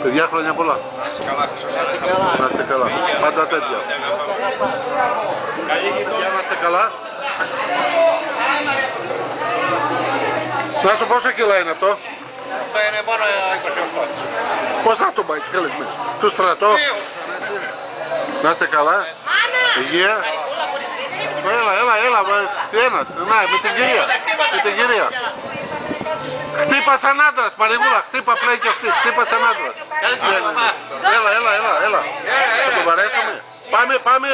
Παιδιά, χρόνια πολλά. Να είστε καλά, να είστε καλά. Πάντα τέτοια. Παιδιά, να είστε καλά. Να σου πόσα κιλά είναι αυτό? Αυτό είναι μόνο 28. Πόσα το πάει, καλεσμένοι? Του στρατό. Να είστε καλά. Υγεία. Έλα, ένας. Να, με την κυρία. Χτύπα σαν άντρας, Μαριγούλα, χτύπα πλέον και αυτή, χτύπα σαν άντρας. Έλα. Θα τον παρέσαμε. Πάμε.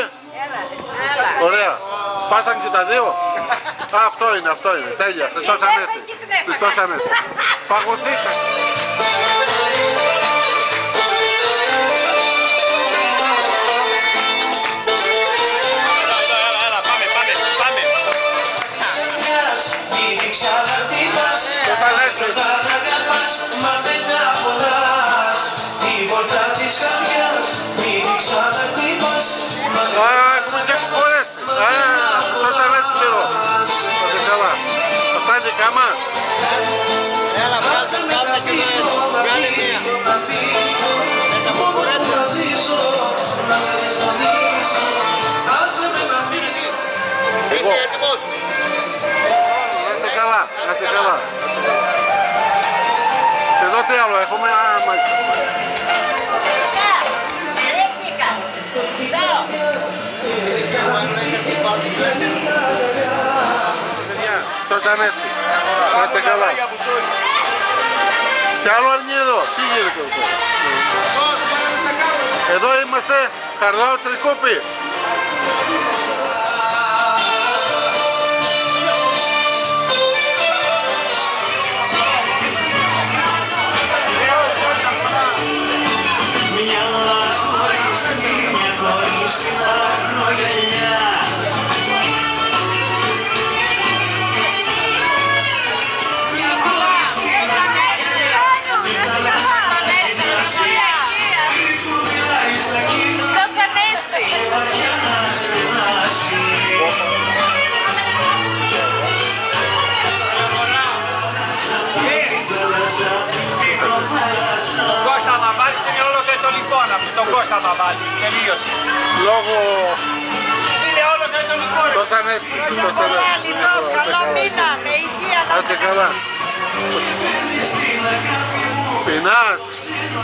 Ωραία. Σπάσαν και τα δύο. Αυτό είναι. Τέλεια. Χριστός Ανέστη. Φαγωθήκα. Έχουμε και κουκουές. Αυτό ήταν έτσι λίγο. Αυτά είναι δικά μας. Έλα, βγάλτε και βγάλε μία. Με τα κουκουρέτσα. Είσαι έτοιμος? Να είστε καλά. Εδώ τι άλλο έχουμε? Χριστός Ανέστη. Να είστε καλά. Κι άλλο αρνί εδώ. Τι γίνεται εδώ? Εδώ είμαστε Χαρλάου Τρικούπη. Τον Κώστα Μαμάλη, τελείωσε. Λόγω... Είναι όλο το ετωλικό ρε. Χριστός Ανέστη. Καλό μήνα, με υγεία να είστε καλά. Πεινάς.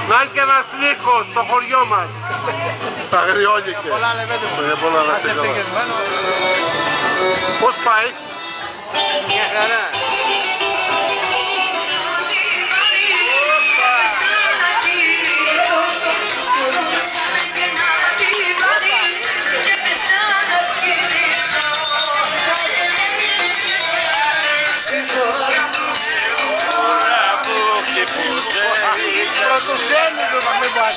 Να είναι και ένας νύχος στο χωριό μας. Τα αγριόλικε. Είναι πολλά να είστε καλά. Πώς πάει? Μια χαρά. Πρωτοσέλιδο να μην πάει.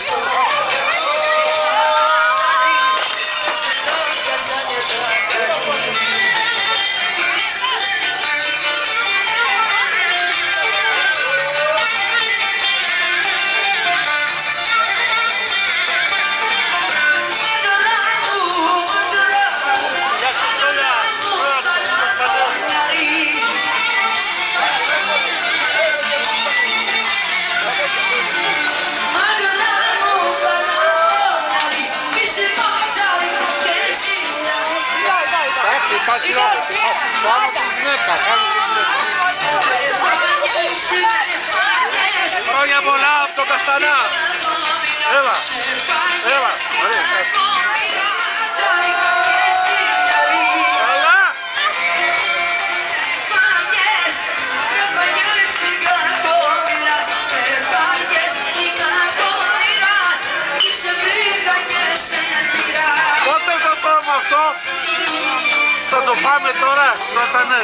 Χρόνια πολλά από το Καστανά. Έλα. Πότε θα πάμε αυτό? Θα το πάμε τώρα, Σατανέ.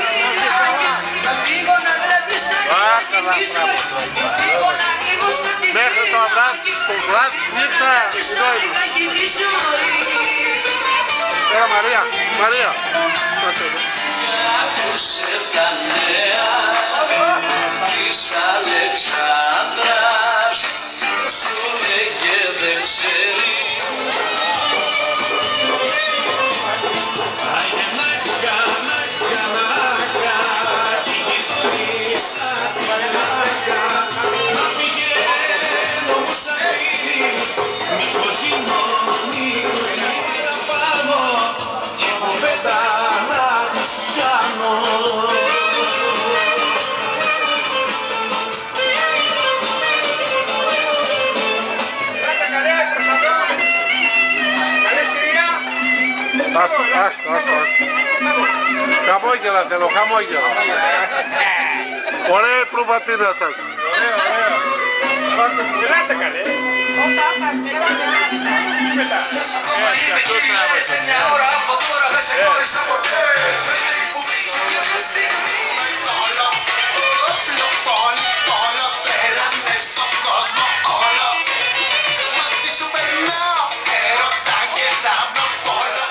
Καλά, μέχρι το βράδυ, νύχτα, εδώ είμαι. Έλα Μαρία. Άκουσε τα νέα της Αλεξάνδρας, σου λέγε δεν ξέρει. Yeah. Χαμόγελα θέλω, χαμόγελα. Ωραία η προβατίνα σας. Ελάτε καλέ. Σε μια ώρα από τώρα δεν σε γνώρισα ποτέ. Που πήγε μια στιγμή. Όλο τρέλανε στον κόσμο. Όλο μαζί σου περνάω. Έρωτα και δάμνω πόλο.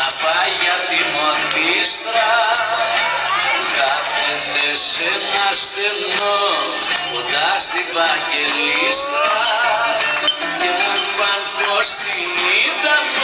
Να πάει για την ορχήστρα. Κάθεται σε ένα στενό κοντά στην Βαγγελίστρα. Και μου είπαν πως την είδαμε